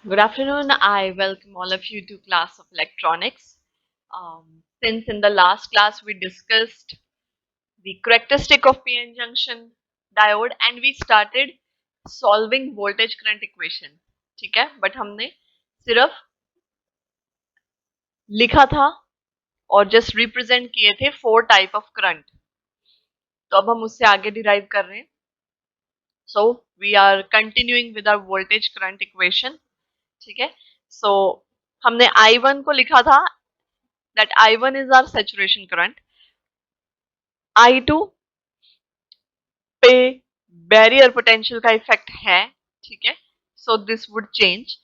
Good afternoon. I welcome all of you to class of electronics. Since in the last class we discussed the characteristic of PN junction diode and we started solving voltage current equation. ठीक है, but हमने सिर्फ लिखा था और just represent किए थे 4 type of current. तो अब हम उससे आगे डिराइव कर रहे हैं. So we are continuing with our voltage current equation. ठीक है, सो हमने I1 को लिखा था that I1 is our saturation current. I2 पे बैरियर पोटेंशियल का इफेक्ट है. ठीक है, so this would change.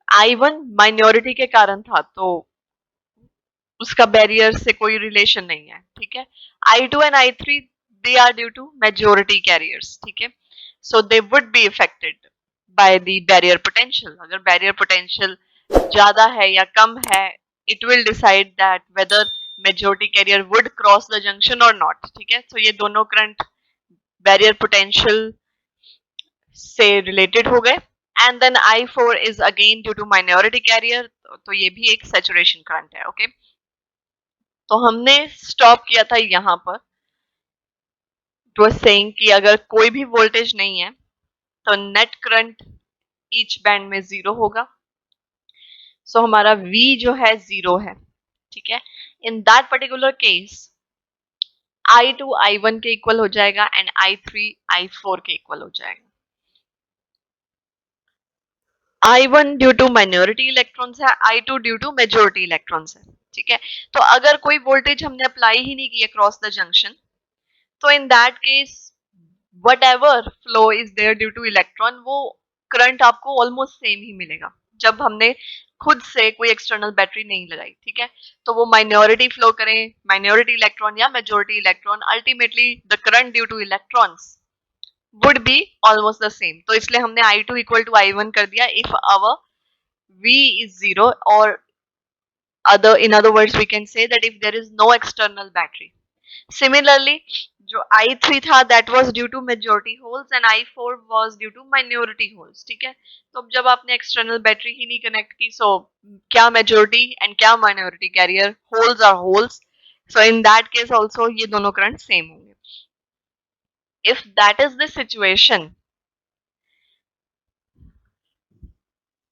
I1 minority के कारण था तो उसका बैरियर से कोई रिलेशन नहीं है. ठीक है, I2 and I3 they are due to majority carriers. ठीक है, so they would be affected by the barrier potential. अगर बैरियर पोटेंशियल ज्यादा है या कम है, it will decide that whether majority carrier would cross the junction और not. ठीक है, सो ये दोनों करंट बैरियर पोटेंशियल से रिलेटेड हो गए. And then I4 is again due to minority carrier, तो ये भी एक सैचुरेशन करंट है. ओके, तो हमने स्टॉप किया था यहाँ पर. इट वाज सेइंग कि अगर कोई भी वोल्टेज नहीं है तो नेट करंट ईच बैंड में 0 होगा. सो हमारा V जो है 0 है. ठीक है, in that particular case I2 I1 के इक्वल हो जाएगा एंड I3 I4 के इक्वल हो जाएगा. I1 due to minority electrons है, I2 due to majority electrons है. ठीक है, तो अगर कोई वोल्टेज हमने अप्लाई ही नहीं किया क्रॉस द जंक्शन, तो in that case what ever flow is there due two electron, वो करंट आपको ऑलमोस्ट सेम ही मिलेगा जब हमने खुद से कोई एक्सटर्नल बैटरी नहीं लगाई. ठीक है, तो वो माइनॉरिटी फ्लो करें, माइनॉरिटी इलेक्ट्रॉन या majority electron, ultimately the current due two electrons would be almost the same. तो इसलिए हमने I2 equal to I1 कर दिया if our V is 0, or in other words we can say that if there is no external battery. Similarly, जो I3 था that was due to majority holes and I4 was due to minority holes. ठीक है, तो अब जब आपने external battery ही नहीं connect की, so क्या majority and क्या minority carrier, holes are holes. So in that case also ये दोनों current same होंगे. If that is the situation,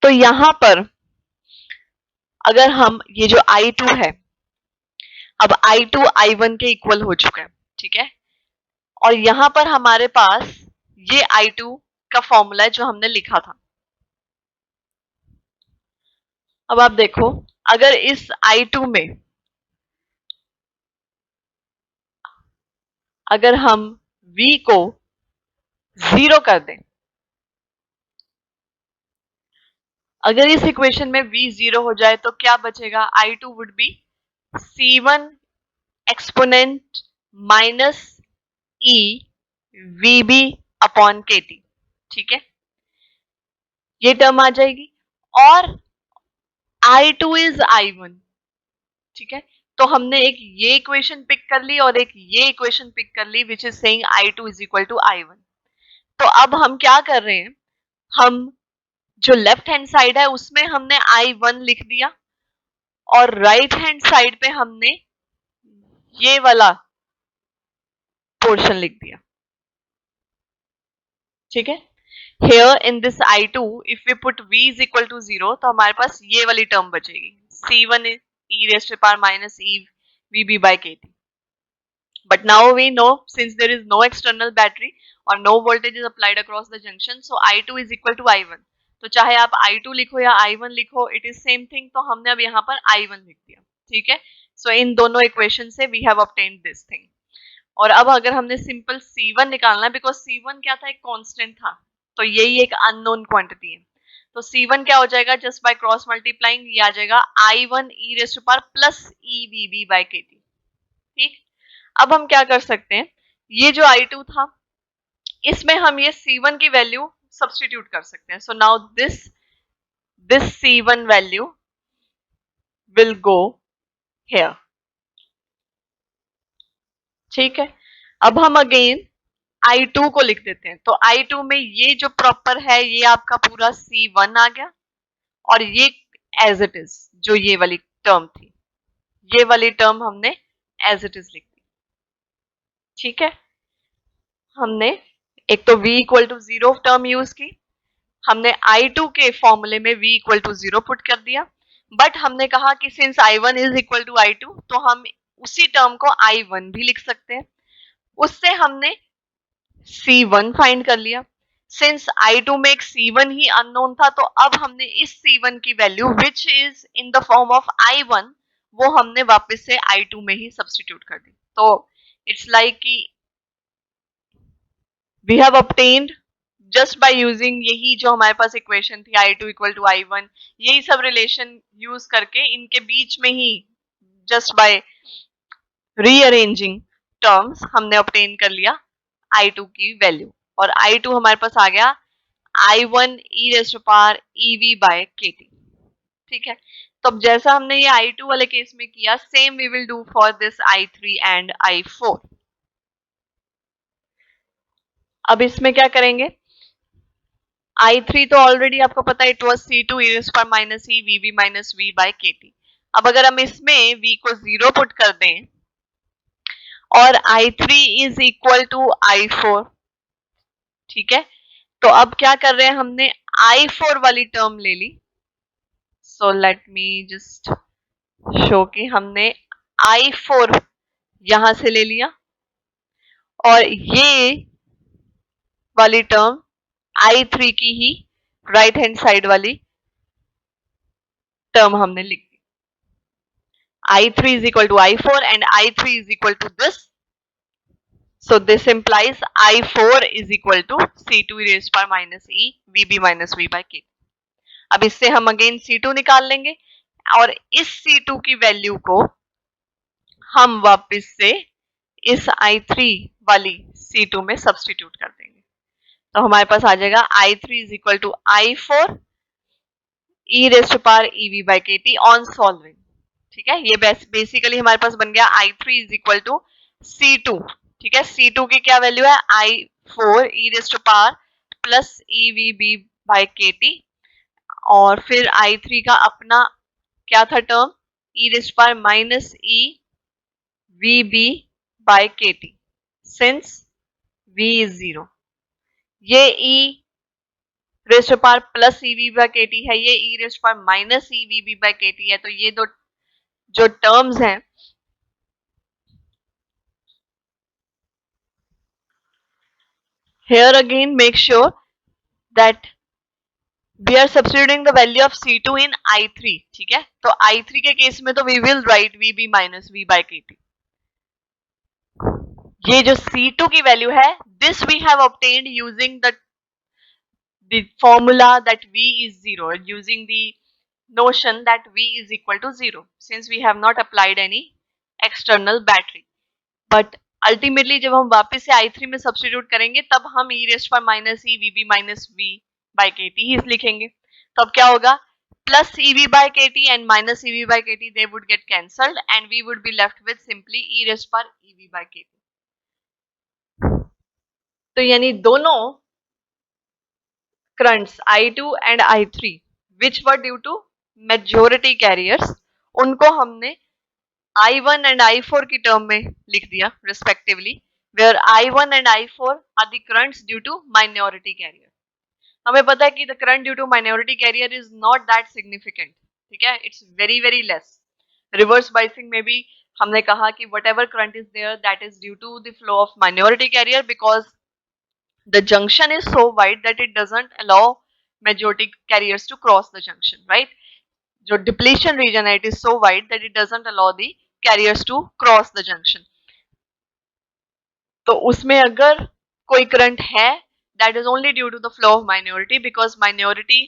तो यहां पर अगर हम ये जो I2 है, अब I2 I1 के इक्वल हो चुका है. ठीक है, और यहां पर हमारे पास ये I2 का फॉर्मूला है जो हमने लिखा था. अब आप देखो, अगर इस I2 में अगर हम V को 0 कर दें, अगर इस इक्वेशन में V 0 हो जाए तो क्या बचेगा? I2 would be C1 exponent minus E VB upon KT. ठीक है, ये टर्म आ जाएगी और I2 इज I1. ठीक है, तो हमने एक ये इक्वेशन पिक कर ली और एक ये इक्वेशन पिक कर ली which is saying I2 is equal to I1. तो अब हम क्या कर रहे हैं, हम जो लेफ्ट हैंड साइड है उसमें हमने I1 लिख दिया और राइट हैंड साइड पे हमने ये वाला पोर्शन लिख दिया. ठीक है, here in this I2 if we put V is equal to 0 तो हमारे पास ये वाली टर्म बचेगी C1 e raised to power minus E VB by KT. But now we know since there is no external battery or no voltage is applied across the junction, so I2 is equal to I1. तो चाहे आप I2 लिखो या I1 लिखो, it is same thing. तो हमने अब यहाँ पर I1 लिख दिया. ठीक है, so इन दोनों इक्वेशन से we have obtained this thing. और अब अगर हमने सिंपल C1 निकालना है, बिकॉज C1 क्या था, एक कांस्टेंट था, तो यही एक अननोन क्वांटिटी है. तो C1 क्या हो जाएगा, जस्ट बाय क्रॉस मल्टीप्लाइंग ये आ जाएगा I1 e raised to power plus E VB by KT. ठीक, अब हम क्या कर सकते हैं, ये जो I2 था इसमें हम ये C1 की वैल्यू सब्स्टिट्यूट कर सकते हैं. So now this C1 value will go here. ठीक है, अब हम अगेन I2 को लिख देते हैं. तो I2 में ये जो प्रॉपर है ये आपका पूरा C1 आ गया और ये एज इट इज, जो ये वाली टर्म थी, ये वाली टर्म हमने एज इट इज लिख दी। ठीक है, हमने एक तो v equal to 0 term use की, हमने I2 के फॉर्मूले में v इक्वल टू 0 पुट कर दिया, बट हमने कहा कि since I1 is equal to I2 तो हम उसी टर्म को I1 भी लिख सकते हैं। उससे हमने C1 फाइंड कर लिया। सिंस I2 में एक C1 ही अननोन था, तो अब हमने इस C1 की value which is in the form of I1 वो हमने वापस से I2 में ही सब्स्टिट्यूट कर दी। तो इट्स लाइक कि we have obtained just by using यही जो हमारे पास इक्वेशन थी I2 इक्वल टू I1, यही सब रिलेशन यूज करके इनके बीच में ही जस्ट बाय रीअरेंजिंग टर्म्स हमने ऑब्टेन कर लिया I2 की वैल्यू, और I2 हमारे पास आ गया I1 e raise to power EV by KT। ठीक है, तो अब जैसा हमने ये I2 वाले केस में किया, same we will do for this I3 and I4। अब इसमें क्या करेंगे, I3 तो ऑलरेडी आपको पता है, it was C2 e raise power minus E VB minus V by KT। अब अगर हम इसमें V को 0 पुट कर दें और I3 is equal to I4, ठीक है, तो अब क्या कर रहे हैं, हमने I4 वाली टर्म ले ली। So let me just show कि हमने I4 यहां से ले लिया और ये वाली टर्म I3 की ही राइट हैंड साइड वाली टर्म हमने लिख दी। I3 is equal to I4 and I3 is equal to this. So this implies I4 is equal to C2 e raised power minus E VB minus V by K. अब इससे हम again C2 निकाल लेंगे और इस C2 की value को हम वापस से इस I3 वाली C2 में सब्स्टिट्यूट कर देंगे। तो हमारे पास आ जाएगा I3 is equal to I4 e raised to power EV by KT on solving। ठीक है, ये बेसिकली हमारे पास बन गया I3 is equal to C2। ठीक है, C2 की क्या वैल्यू है, I4 e raised to power plus EVB by KT, और फिर I3 का अपना क्या था term, e raised to power minus E VB by KT since V is 0। ये E raised power plus EV by KT है, ये E raised power minus EVB by KT है। तो ये दो जो टर्म्स हैं here again make sure that we are substituting the value of C2 in I3। ठीक है, तो I3 के केस में तो we will write VB minus V by KT। ये जो C2 की वैल्यू है, this we have obtained using the formula that V is 0, using the notion that V is equal to 0 since we have not applied any external battery। But ultimately जब हम वापस से I3 में substitute करेंगे तब हम e raised पर minus E VB minus V by KT ही लिखेंगे। तो अब क्या होगा, plus EV by KT and minus EV by KT they would get cancelled and we would be left with simply e raised पर EV by KT। तो यानी दोनों currents I2 and I3 which were due to majority carriers, उनको हमने I1 and I4 की term में लिख दिया respectively, where I1 and I4 are the currents due to minority carrier। हमें पता है कि the current due to minority carrier is not that significant। ठीक है, it's very very less। reverse biasing में भी हमने कहा कि whatever current is there that is due to the flow of minority carrier because the junction is so wide that it doesn't allow majority carriers to cross the junction, right? जो depletion region है, it is so wide that it doesn't allow the carriers to cross the junction। तो उसमें अगर कोई current है, that is only due to the flow of minority because minority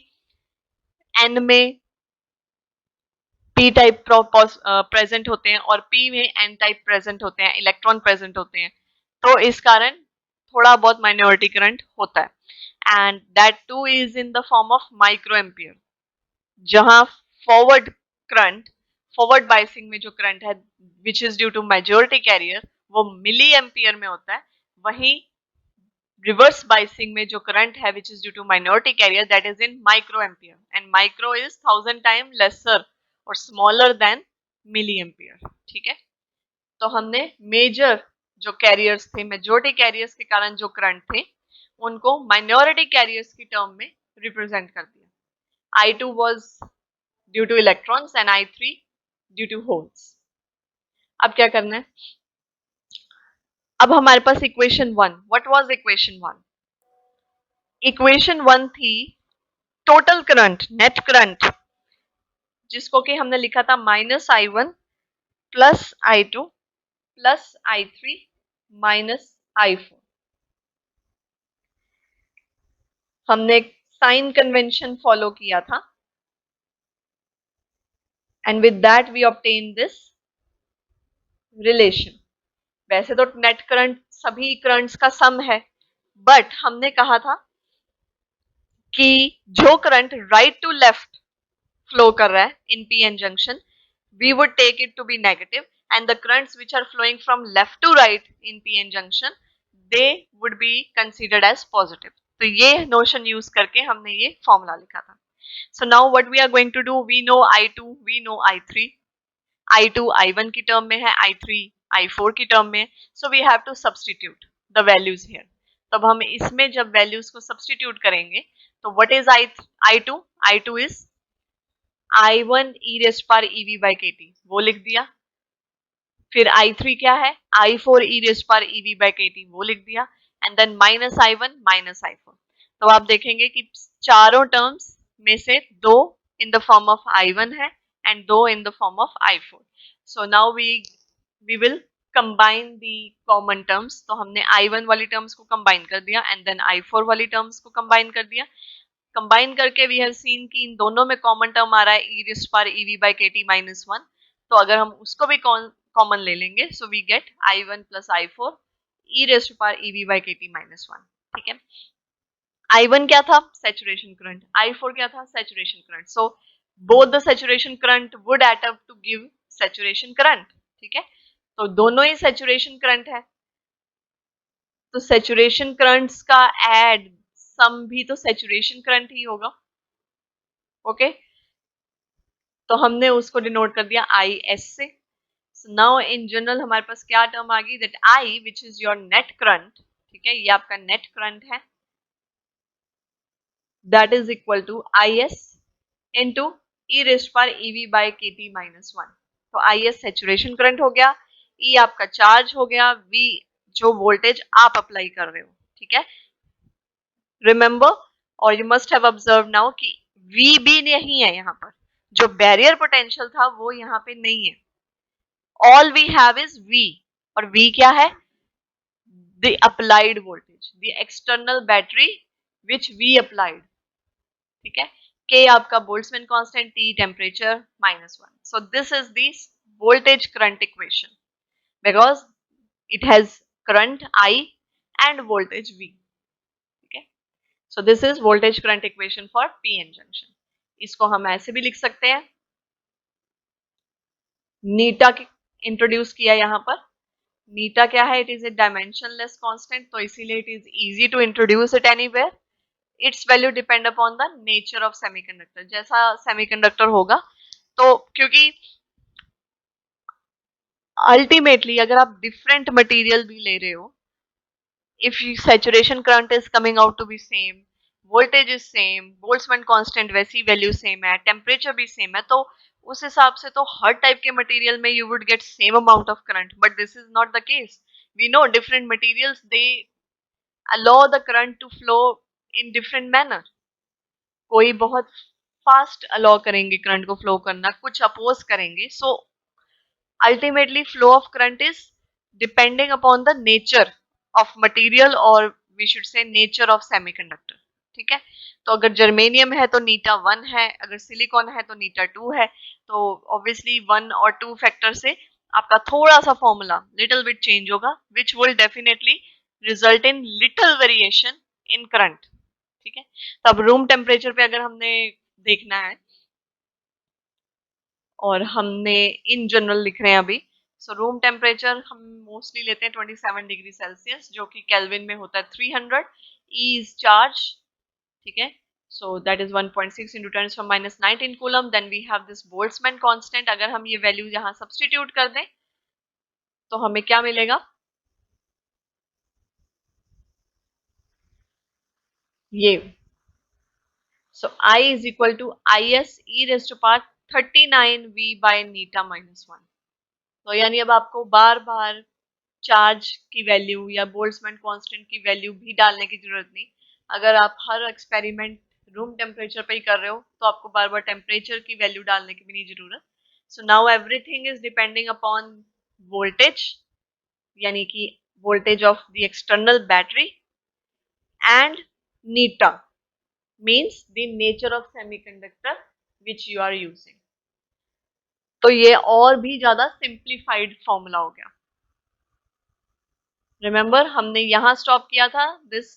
n में p type present होते हैं और p में n टाइप प्रेजेंट होते हैं, इलेक्ट्रॉन प्रेजेंट होते हैं, तो इस कारण थोड़ा बहुत माइनॉरिटी करंट होता है and that too is in the form of micro ampere. जहां फॉरवर्ड करंट, फॉरवर्ड बायसिंग में जो करंट है which is due to majority carrier वो मिली एम्पियर में होता है, वहीं रिवर्स बाइसिंग में जो करंट है which is due to minority carrier that is in micro ampere and micro is 1000 time lesser और स्मॉलर देन मिली एम्पियर। ठीक है, तो हमने मेजर जो कैरियर्स थे, मेजोरिटी कैरियर्स के कारण जो करंट थे, उनको माइनॉरिटी कैरियर्स की टर्म में रिप्रेजेंट कर दिया। I2 was due to electrons and I3 due to holes। अब क्या करना है, अब हमारे पास equation 1, what was equation 1? Equation 1 थी टोटल करंट, नेट करंट, जिसको कि हमने लिखा था -I1 plus I2 plus I3 minus I4। हमने एक साइन कन्वेंशन फॉलो किया था and with that we obtain this relation. वैसे तो नेट करंट सभी करंट्स का सम है, बट हमने कहा था कि जो current right to left flow कर रहा है in PN junction, we would take it to be negative, and the currents which are flowing from left to right in PN junction, they would be considered as positive। तो ये notion use करके हमने ये formula लिखा था। So now what we are going to do, we know I2, we know I3, I2 I1 की term में है, I3 I4 की टर्म में है, so we have to substitute the values here। तब हम इसमें जब values को substitute करेंगे, तो what is I2? I2 is I1 e raised power EV by KT, वो लिख दिया। फिर I3 क्या है, I4 e raised power EV by KT, वो लिख दिया। And then minus I1 minus I4। तो आप देखेंगे कि चारों टर्म्स में से दो in the form of I1 है एंड दो in the form of I4। So now we will combine the common terms. तो हमने I1 वाली टर्म्स को कंबाइन कर दिया एंड देन I4 वाली टर्म्स को कंबाइन कर दिया। कंबाइन करके वी हैव सीन कि इन दोनों में कॉमन टर्म आ रहा है e raised power EV by KT minus 1। तो अगर हम उसको भी कॉमन ले लेंगे, so we get I1 plus I4 e raised power EV by KT minus 1। ठीक है, I1 क्या था, सैचुरेशन करंट, I4 क्या था, saturation current. So both the saturation current would add up to give saturation current. ठीक है, तो दोनों ही सैचुरेशन करंट है, तो सैचुरेशन करंट्स का एड सम भी तो सैचुरेशन करंट ही होगा। ओके, तो हमने उसको डिनोट कर दिया IS से। सो नाउ इन जनरल हमारे पास क्या टर्म आ गई, that I which is your net current, ठीक है, ये आपका नेट करंट है, that is equal to IS into E raised power EV by KT minus 1। तो IS सैचुरेशन करंट हो गया, E आपका चार्ज हो गया, V जो वोल्टेज आप अप्लाई कर रहे हो। ठीक है, रिमेंबर और you must have observe now कि V भी नहीं है यहाँ पर, जो बैरियर पोटेंशियल था वो यहाँ पे नहीं है। All we have is V, और V क्या है, the applied voltage, the external battery which we applied। ठीक है, K आपका Boltzmann constant, T temperature -1। So this is the voltage current equation because it has current I and voltage V। ठीक है, so this is voltage current equation for PN junction। इसको हम ऐसे भी लिख सकते हैं, नीटा इंट्रोड्यूस किया यहाँ पर। नीटा क्या है, it is a dimensionless constant, तो इसीलिए it is easy to introduce it anywhere. Its value depend upon the nature of semiconductor, जैसा सेमीकंडक्टर होगा। तो क्योंकि अल्टीमेटली अगर आप डिफरेंट मटेरियल भी ले रहे हो, if saturation current is coming out to be same, voltage is same, Boltzmann constant वैसी वैल्यू सेम है, टेम्परेचर भी सेम है, तो उस हिसाब से तो हर टाइप के मटेरियल में you would get same amount of current. But this is not the case. We know different materials they allow the current to flow in different manner. कोई बहुत फास्ट अलाउ करेंगे करंट को flow करना, कुछ oppose करेंगे। सो ultimately flow of current is depending upon the nature of material, or we should say nature of semiconductor। ठीक है, तो अगर जर्मेनियम है तो नीटा 1 है, अगर सिलिकॉन है तो नीटा 2 है। तो ऑब्वियसली 1 और 2 फैक्टर से आपका थोड़ा सा फॉर्मूला लिटिल बिट चेंज होगा, which will definitely result in little variation in current. ठीक है, तो अब रूम टेम्परेचर पे अगर हमने देखना है, और हमने इन जनरल लिख रहे हैं अभी, सो रूम टेम्परेचर हम मोस्टली लेते हैं 27 डिग्री सेल्सियस, जो कि केल्विन में होता है 300. ई इज चार्ज, ठीक है. So that is 1.6 into 10⁻19 coulomb. Then we have this Boltzmann constant. अगर हम ये वैल्यू यहाँ सब्स्टिट्यूट कर दें तो हमें क्या मिलेगा, ये. So I is equal to IS e raised to power 39 V by neta minus 1. तो यानी अब आपको बार बार चार्ज की वैल्यू या बोल्ट्जमैन कांस्टेंट की वैल्यू भी डालने की जरूरत नहीं. अगर आप हर एक्सपेरिमेंट रूम टेम्परेचर पे ही कर रहे हो तो आपको बार बार टेम्परेचर की वैल्यू डालने की भी नहीं जरूरत. So now everything is depending upon voltage, यानी कि voltage of the external battery, and Neeta means the nature of semiconductor which you are using. तो ये और भी ज्यादा सिंप्लीफाइड फॉर्मूला हो गया. रिमेंबर हमने यहां स्टॉप किया था. दिस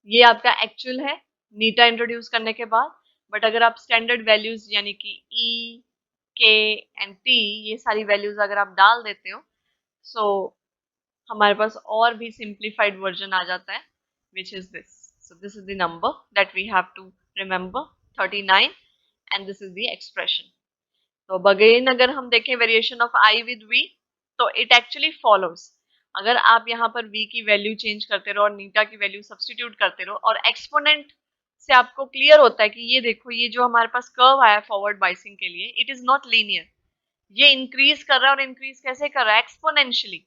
ये आपका एक्चुअल है नीटा इंट्रोड्यूस करने के बाद. बट अगर आप स्टैंडर्ड वैल्यूज यानी कि ई, के एंड टी, ये सारी वैल्यूज अगर आप डाल देते हो सो हमारे पास और भी सिंप्लीफाइड वर्जन आ जाता है, which is this. So this is the number that we have to remember, 39, and this is the expression. तो again अगर हम देखें variation of I with V, तो it actually follows. अगर आप यहाँ पर V की वैल्यू चेंज करते रहो और नीटा की वैल्यू सब्स्टिट्यूट करते रहो और एक्सपोनेंट से आपको क्लियर होता है कि ये देखो ये जो हमारे पास कर्व आया फॉरवर्ड बाइसिंग के लिए, इट इज नॉट लीनियर. ये इंक्रीज कर रहा है और इंक्रीज कैसे कर रहा है, एक्सपोनेंशियली.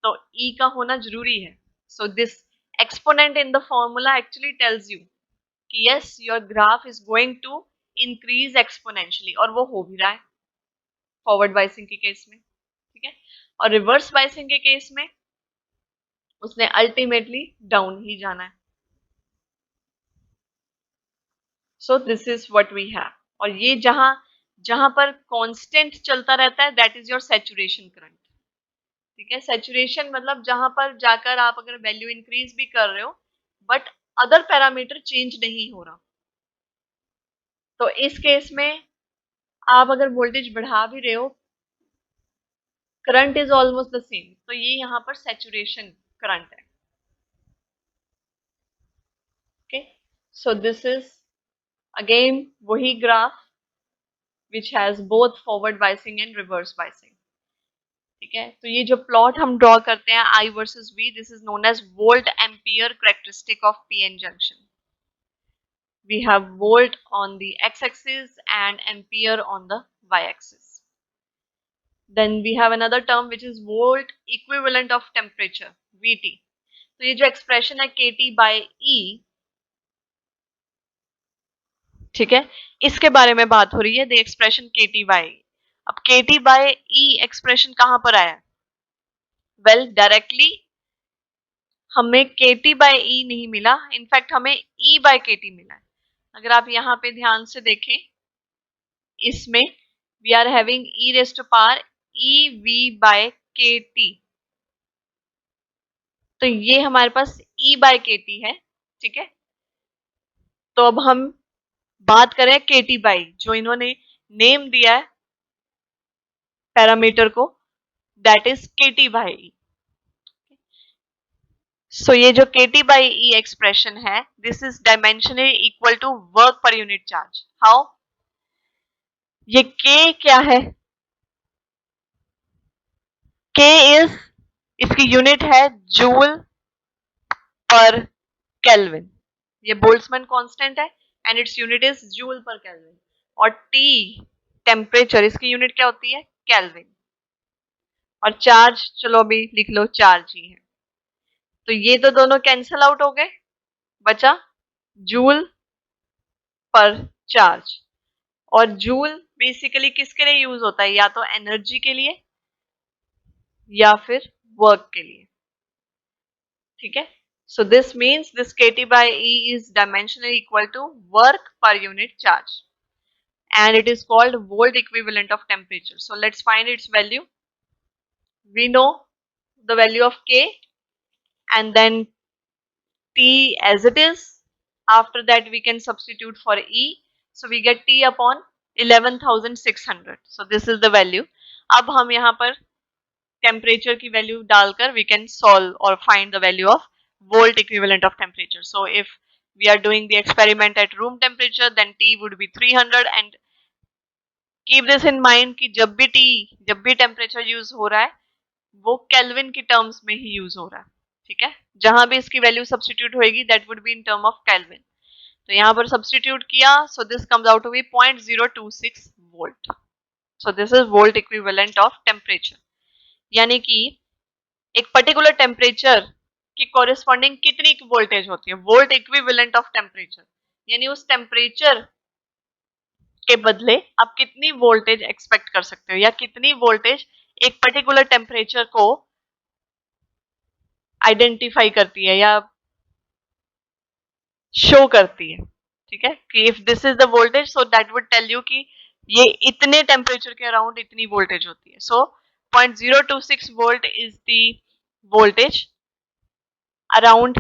तो E का होना जरूरी है. So this exponent in the formula actually tells you कि yes your graph is going to increase exponentially, और वो हो भी रहा है फॉरवर्ड बाइसिंग के केस में, ठीक है. और रिवर्स बाइसिंग के केस में उसने अल्टीमेटली डाउन ही जाना है. So this is what we have. और ये जहां जहां पर कांस्टेंट चलता रहता है that is your saturation current, ठीक है. सैचुरेशन मतलब जहां पर जाकर आप अगर वैल्यू इंक्रीज भी कर रहे हो बट अदर पैरामीटर चेंज नहीं हो रहा, तो इस केस में आप अगर वोल्टेज बढ़ा भी रहे हो current is almost the same. तो ये यहाँ पर सैचुरेशन करंट है. Okay, so this is again वही graph which has both forward biasing and reverse biasing, ठीक है. तो ये जो प्लॉट हम ड्रॉ करते हैं I versus V, this is known as volt ampere characteristic of PN junction. We have volt on the x-axis and ampere on the y-axis. Then we have another term which is volt equivalent of temperature, VT. तो ये जो expression है KT by E, ठीक है, इसके बारे में बात हो रही है. The expression KT by E. अब KT by E एक्सप्रेशन कहां पर आया? वेल डायरेक्टली हमें KT by E नहीं मिला, इनफैक्ट हमें E by KT मिला है. अगर आप यहाँ पे ध्यान से देखें इसमें we are having E raised to power EV by KT. तो ये हमारे पास E by KT है, ठीक है. तो अब हम बात करें KT by, जो इन्होंने नेम दिया है पैरामीटर को, that is KT by E. So ये जो KT by E एक्सप्रेशन है, this is dimensionally equal to work per unit charge. How? ये K क्या है? K इज, इसकी यूनिट है जूल पर केल्विन. ये बोल्ट्जमैन कांस्टेंट है and its unit is joule per kelvin. और T टेम्परेचर, इसकी यूनिट क्या होती है? केल्विन. और चार्ज चलो अभी लिख लो, चार्ज ही है. तो ये तो दोनों कैंसल आउट हो गए, बचा जूल पर चार्ज. और जूल बेसिकली किसके लिए यूज होता है? या तो एनर्जी के लिए या फिर वर्क के लिए, ठीक है. So this means this KT by E is dimensionally equal to work per unit charge, and it is called volt equivalent of temperature. So let's find its value. We know the value of K and then T as it is. After that we can substitute for E. So we get T upon 11,600. So this is the value. अब हम यहाँ पर temperature की value डालकर we can solve और find the value of volt equivalent of temperature. So if we are doing the experiment at room temperature, then T would be 300. And keep this in mind कि जब भी temperature use हो रहा है वो kelvin की terms में ही use हो रहा है. ठीक है, जहां भी इसकी वैल्यू सब्स्टिट्यूट होगी that would be in term of kelvin. तो यहाँ पर सब्स्टिट्यूट किया, so this comes out to be 0.026 volt. So this is volt equivalent of temperature. यानी कि एक पर्टिकुलर टेम्परेचर की कॉरेस्पॉन्डिंग कितनी वोल्टेज होती है, वोल्ट इक्विवेलेंट ऑफ टेम्परेचर. यानी उस टेम्परेचर के बदले आप कितनी वोल्टेज एक्सपेक्ट कर सकते हो, या कितनी वोल्टेज एक पर्टिकुलर टेम्परेचर को आइडेंटिफाई करती है या शो करती है. ठीक है, कि if this is the voltage, so that would tell you कि ये इतने टेम्परेचर के अराउंड इतनी वोल्टेज होती है. सो 0.026 volt is the voltage around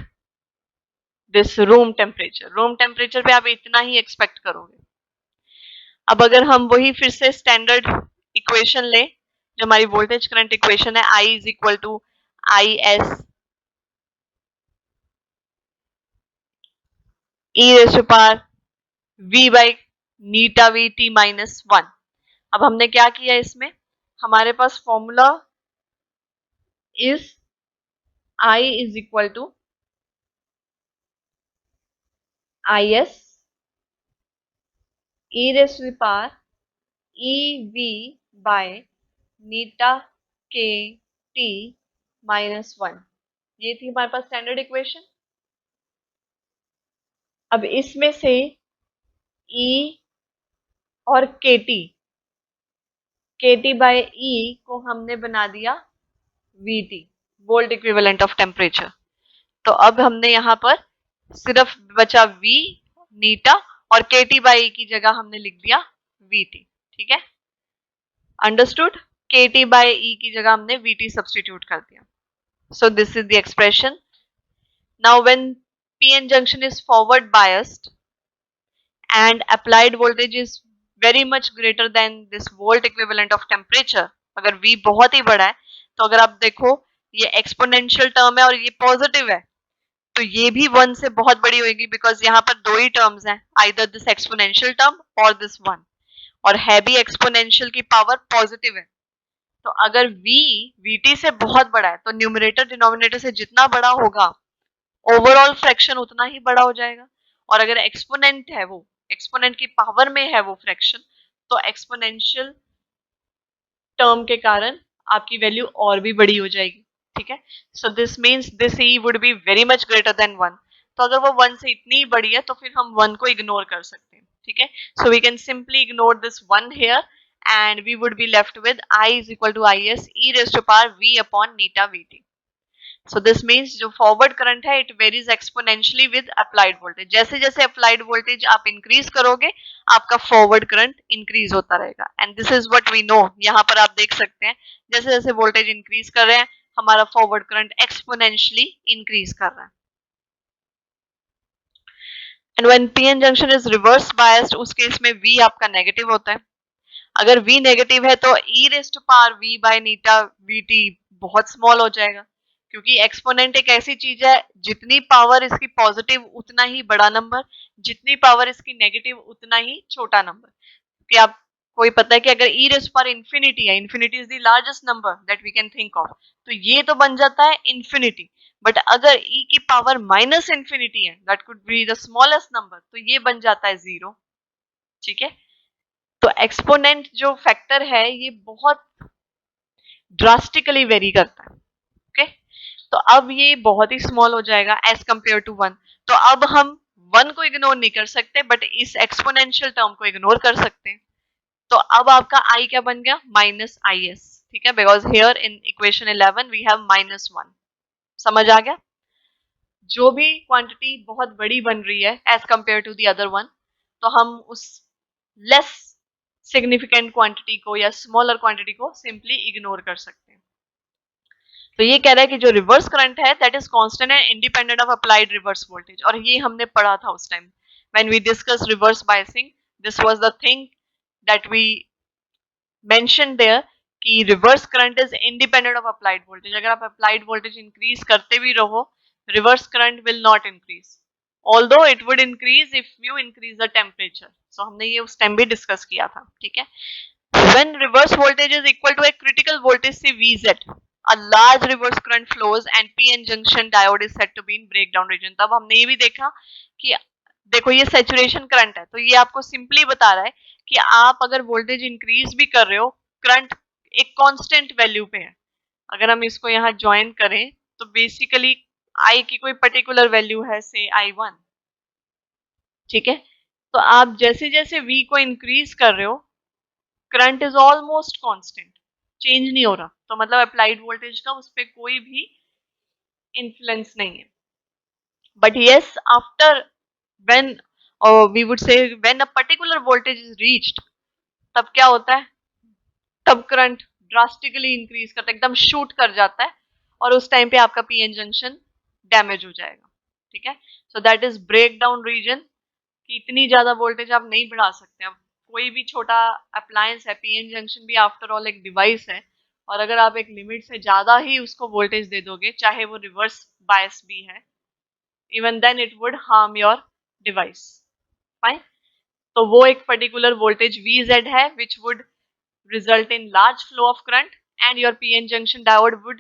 this room temperature. Room temperature पे आप इतना ही एक्सपेक्ट करोगे. अब अगर हम वही फिर से स्टैंडर्ड इक्वेशन ले, जो हमारी वोल्टेज करंट इक्वेशन है, I is equal to I S E raise to power v by eta V T minus 1. अब हमने क्या किया, इसमें हमारे पास formula is I is equal to I S E raise to power E V by eta K T minus 1. ये थी हमारे पास स्टैंडर्ड इक्वेशन. अब इसमें से E और KT बाय E को हमने बना दिया VT, volt equivalent of temperature. तो अब हमने यहाँ पर सिर्फ बचा V नीटा, और KT बाय E की जगह हमने लिख दिया VT. ठीक है, अंडरस्टूड. KT बाय E की जगह हमने VT सब्स्टिट्यूट कर दिया. सो this is the expression. Now when PN junction is forward biased and applied voltage is very much greater than this volt equivalent of temperature, अगर V बहुत ही बड़ा है, तो अगर आप देखो ये एक्सपोनेंशियल टर्म है और ये पॉजिटिव है, तो ये भी 1 से बहुत बड़ी होगी, बिकॉज यहाँ पर दो ही टर्म्स हैं, आइदर दिस एक्सपोनेंशियल टर्म और दिस 1, और है भी एक्सपोनेंशियल की पावर पॉजिटिव है. तो अगर V VT से बहुत बड़ा है, तो न्यूमरेटर डिनोमिनेटर से जितना बड़ा होगा ओवरऑल फ्रैक्शन उतना ही बड़ा हो जाएगा. और अगर एक्सपोनेंट है, वो एक्सपोनेंट की पावर में है वो फ्रैक्शन, तो एक्सपोनेंशियल टर्म के कारण आपकी वैल्यू और भी बड़ी हो जाएगी. ठीक है, so this means this E would be very much greater than 1. तो अगर वो 1 से इतनी बड़ी है, तो फिर हम 1 को इग्नोर कर सकते हैं. ठीक है, so we can simply ignore this 1 here and we would be left with I is equal to is e raised to power v upon neta vt. So this means जो फॉरवर्ड करंट है it varies exponentially with applied voltage. जैसे जैसे applied voltage आप increase करोगे, आपका forward current increase होता रहेगा. And this is what we know. यहाँ पर आप देख सकते हैं जैसे जैसे वोल्टेज इंक्रीज कर रहे हैं, हमारा फॉरवर्ड करंट एक्सपोनेंशियली इंक्रीज कर रहा है. And when PN junction is reverse biased, उस केस में V आपका नेगेटिव होता है. अगर V नेगेटिव है तो e raise to power v by नीटा vt बहुत स्मॉल हो जाएगा, क्योंकि एक्सपोनेंट एक ऐसी चीज है, जितनी पावर इसकी पॉजिटिव उतना ही बड़ा नंबर, जितनी पावर इसकी नेगेटिव उतना ही छोटा नंबर. कि आप कोई पता है कि अगर e raise to power infinity है, infinity is the largest number that we can think of, तो ये तो बन जाता है इंफिनिटी. बट अगर e की पावर माइनस इंफिनिटी है, that could be the smallest number, तो ये बन जाता है 0. ठीक है, तो एक्सपोनेंट जो फैक्टर है ये बहुत ड्रास्टिकली वेरी करता है. ओके, तो अब ये बहुत ही स्मॉल हो जाएगा एज कंपेयर टू 1. तो अब हम 1 को इग्नोर नहीं कर सकते, बट इस एक्सपोनेंशियल टर्म को इग्नोर कर सकते हैं. तो अब आपका I क्या बन गया, माइनस आई एस. ठीक है, because here in equation 11 we have -1. समझ आ गया. जो भी क्वांटिटी बहुत बड़ी बन रही है as compare to the other one, तो हम उस लेस सिग्निफिकेंट क्वांटिटी को या स्मॉलर क्वांटिटी को सिंपली इग्नोर कर सकते हैं. तो ये कह रहा है कि जो रिवर्स करंट है that is constant and independent of applied reverse voltage. और ये हमने पढ़ा था उस time when we discuss reverse biasing. This was the thing that we mention there कि reverse current is independent of applied voltage. अगर आप अप्लाइड वोल्टेज इंक्रीज करते भी रहो, reverse current will not increase, although it would increase if you increase the temperature. So हमने ये उस time भी डिस्कस किया था, ठीक है। When reverse voltage is equal to a critical voltage say Vz, a large reverse current flows and PN junction diode is said to be in breakdown region। तब हमने ये भी देखा कि देखो ये सैचुरेशन करंट है, तो ये आपको सिंपली बता रहा है कि आप अगर वोल्टेज इंक्रीज भी कर रहे हो, करंट एक कांस्टेंट वैल्यू पे है। अगर हम इसको यहाँ ज्वाइन करें तो बेसिकली आई की कोई पर्टिकुलर वैल्यू है से I1, ठीक है। तो आप जैसे जैसे V को इंक्रीज कर रहे हो, current is almost constant, change नहीं हो रहा, तो मतलब अप्लाइड वोल्टेज का उस पर कोई भी इन्फ्लुएंस नहीं है। But yes, after when we would say when a particular voltage is reached, तब क्या होता है, तब करंट ड्रास्टिकली इंक्रीज करता है, एकदम शूट कर जाता है, और उस टाइम पे आपका पीएन जंक्शन डैमेज हो जाएगा, ठीक है। So that is break down region, कि इतनी ज्यादा वोल्टेज आप नहीं बढ़ा सकते। अब कोई भी छोटा अप्लायंस है, पीएन जंक्शन भी आफ्टर ऑल एक डिवाइस है, और अगर आप एक लिमिट से ज्यादा ही उसको वोल्टेज दे दोगे, चाहे वो रिवर्स बायस भी है, even then it would harm your device, fine. तो वो एक पर्टिकुलर वोल्टेज Vz है which would result in large flow of current and your PN junction diode would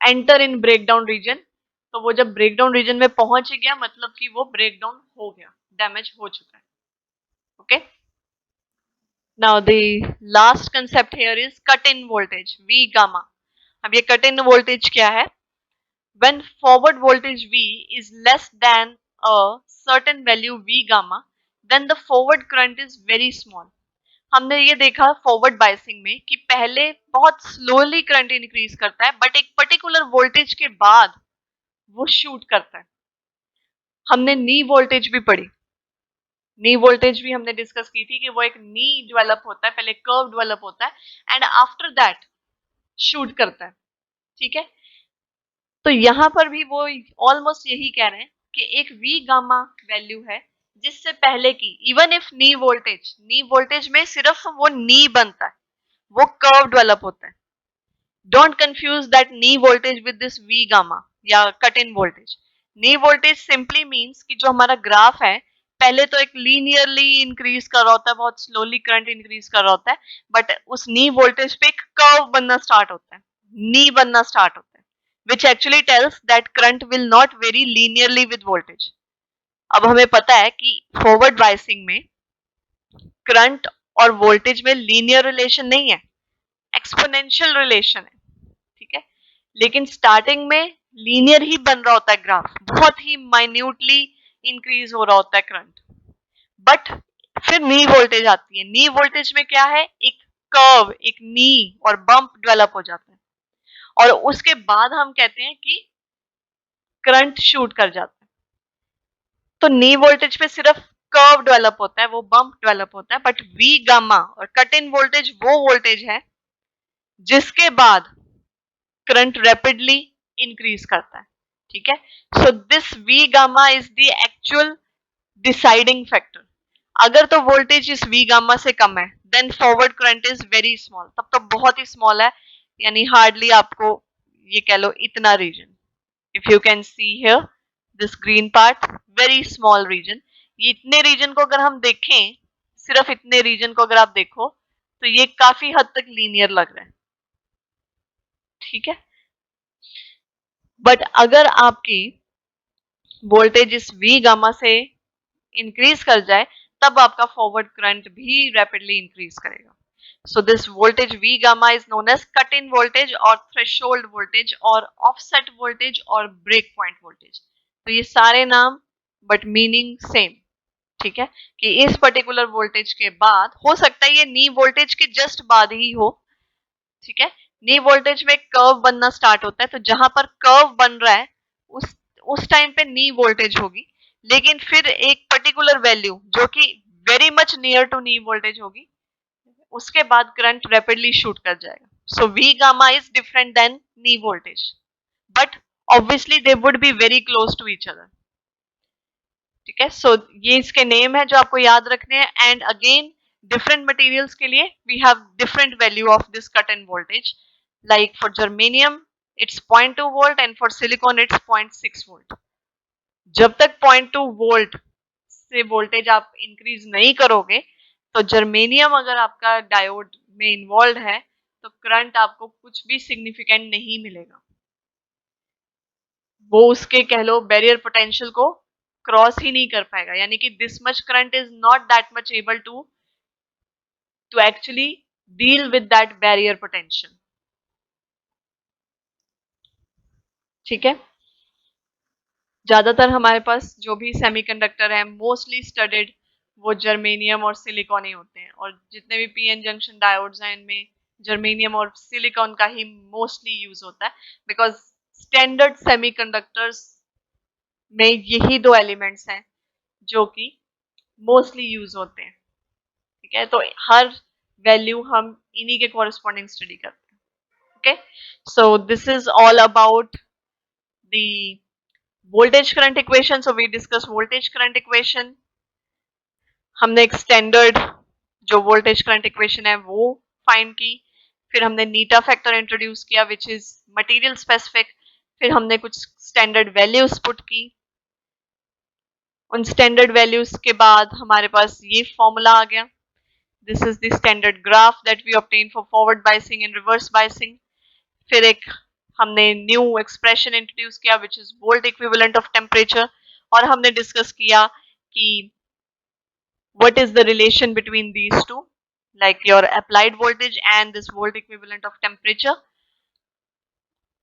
enter in breakdown region। तो वो जब breakdown region में पहुंच गया, मतलब कि वो ब्रेकडाउन हो गया, डैमेज हो चुका है, okay. Now the last concept here is cut in voltage V gamma. अब ये कट इन वोल्टेज क्या है, when forward voltage V is less than a certain value V gamma, then the forward current is very small। हमने ये देखा forward biasing में कि पहले बहुत स्लोली करंट इंक्रीज करता है, बट एक पर्टिकुलर वोल्टेज के बाद वो शूट करता है। हमने नी वोल्टेज भी पढ़ी, नी वोल्टेज भी हमने डिस्कस की थी कि वो एक नी डेवलप होता है, पहले कर्व डेवलप होता है एंड आफ्टर दैट शूट करता है, ठीक है। तो यहां पर भी वो ऑलमोस्ट यही कह रहे हैं कि एक वी गामा वैल्यू है जिससे पहले की, इवन इफ नी वोल्टेज में सिर्फ वो नी बनता है, वो कर्व डेवलप होता है। Don't confuse that knee voltage with this V gamma या cut in voltage. Knee voltage simply means कि जो हमारा ग्राफ है, पहले तो एक लीनियरली इंक्रीज कर रहा होता है, बहुत स्लोली करंट इंक्रीज कर रहा होता है, बट उस नी वोल्टेज पे एक कर्व बनना स्टार्ट होता है, नी बनना स्टार्ट होता है, which actually tells that current will not vary linearly with voltage। अब हमें पता है कि फॉरवर्ड बायसिंग में करंट और वोल्टेज में लीनियर रिलेशन नहीं है, एक्सपोनेंशियल रिलेशन है, ठीक है। लेकिन स्टार्टिंग में लीनियर ही बन रहा होता है ग्राफ, बहुत ही माइन्यूटली इंक्रीज हो रहा होता है करंट, बट फिर नी वोल्टेज आती है। नी वोल्टेज में क्या है, एक कर्व, एक नी और बम्प डेवलप हो जाता है, और उसके बाद हम कहते हैं कि करंट शूट कर जाता है। तो नी वोल्टेज पे सिर्फ कर्व डेवलप होता है, वो बम्प डेवलप होता है, बट वी गामा और कट इन वोल्टेज वो वोल्टेज है जिसके बाद करंट रैपिडली इंक्रीज करता है, ठीक है। So this V gamma is the actual deciding factor. अगर तो वोल्टेज इस वी गामा से कम है, then forward current is very small, तब तो बहुत ही स्मॉल है, यानी हार्डली आपको ये कह लो इतना region. If you can see here this green part, very small region. ये इतने रीजन को अगर हम देखें, सिर्फ इतने रीजन को अगर आप देखो, तो ये काफी हद तक लीनियर लग रहा है, ठीक है। बट अगर आपकी वोल्टेज इस वी गामा से इंक्रीज कर जाए, तब आपका फॉरवर्ड करंट भी रैपिडली इंक्रीज करेगा। So this voltage V gamma is known as cut-in voltage or threshold voltage or offset voltage or breakpoint voltage। तो ये सारे नाम बट मीनिंग सेम, ठीक है। कि इस पर्टिकुलर वोल्टेज के बाद, हो सकता है ये नी वोल्टेज के जस्ट बाद ही हो, ठीक है। नी वोल्टेज में कर्व बनना स्टार्ट होता है, तो जहां पर कर्व बन रहा है उस टाइम पे नी वोल्टेज होगी, लेकिन फिर एक पर्टिकुलर वैल्यू जो कि very much near to knee voltage होगी, उसके बाद करंट रैपिडली शूट कर जाएगा। So V gamma is different than knee voltage, but obviously they would be very close to each other, ठीक है। सो ये इसके नेम है जो आपको याद रखने हैं। एंड अगेन different materials के लिए we have different value of this cut in voltage. Like for germanium it's 0.2 volt and for silicon it's 0.6 volt. जब तक 0.2 वोल्ट से वोल्टेज आप इंक्रीज नहीं करोगे तो जर्मेनियम अगर आपका डायोड में इन्वॉल्व है तो करंट आपको कुछ भी सिग्निफिकेंट नहीं मिलेगा, वो उसके कह लो बैरियर पोटेंशियल को क्रॉस ही नहीं कर पाएगा, यानी कि this much current is not that much able to actually deal with that barrier potential. ठीक है, ज्यादातर हमारे पास जो भी सेमीकंडक्टर है मोस्टली स्टडेड वो जर्मेनियम और सिलिकॉन ही होते हैं, और जितने भी पीएन जंक्शन डायोड्स हैं इनमें जर्मेनियम और सिलिकॉन का ही मोस्टली यूज होता है, बिकॉज स्टैंडर्ड सेमीकंडक्टर्स में यही दो एलिमेंट्स हैं जो कि मोस्टली यूज होते हैं। ठीक है, तो हर वैल्यू हम इन्हीं के कॉरेस्पॉन्डिंग स्टडी करते हैं। Okay, so this is all about the voltage current equation. So we discuss voltage current equation. हमने एक स्टैंडर्ड जो वोल्टेज करंट इक्वेशन है वो फाइंड की, फिर हमने नीटा फैक्टर इंट्रोड्यूस किया विच इज मटेरियल स्पेसिफिक, फिर हमने कुछ स्टैंडर्ड वैल्यूज पुट की। उन स्टैंडर्ड वैल्यूज के बाद हमारे पास ये फॉर्मूला आ गया, this is the standard graph that we obtain for forward biasing and reverse biasing. फिर एक हमने न्यू एक्सप्रेशन इंट्रोड्यूस किया which is volt equivalent of temperature, और हमने डिस्कस किया कि what is the relation between these two, like your applied voltage and this volt equivalent of temperature।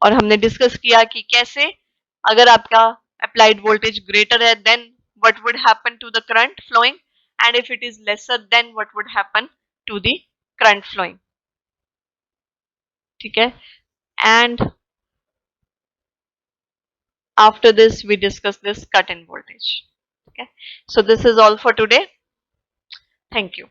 और हमने डिस्कस किया कि कैसे अगर आपका applied voltage greater है then what would happen to the current flowing, and if it is lesser then what would happen to the current flowing। ठीक है, and after this we discuss this cut in voltage। Okay, so this is all for today, thank you।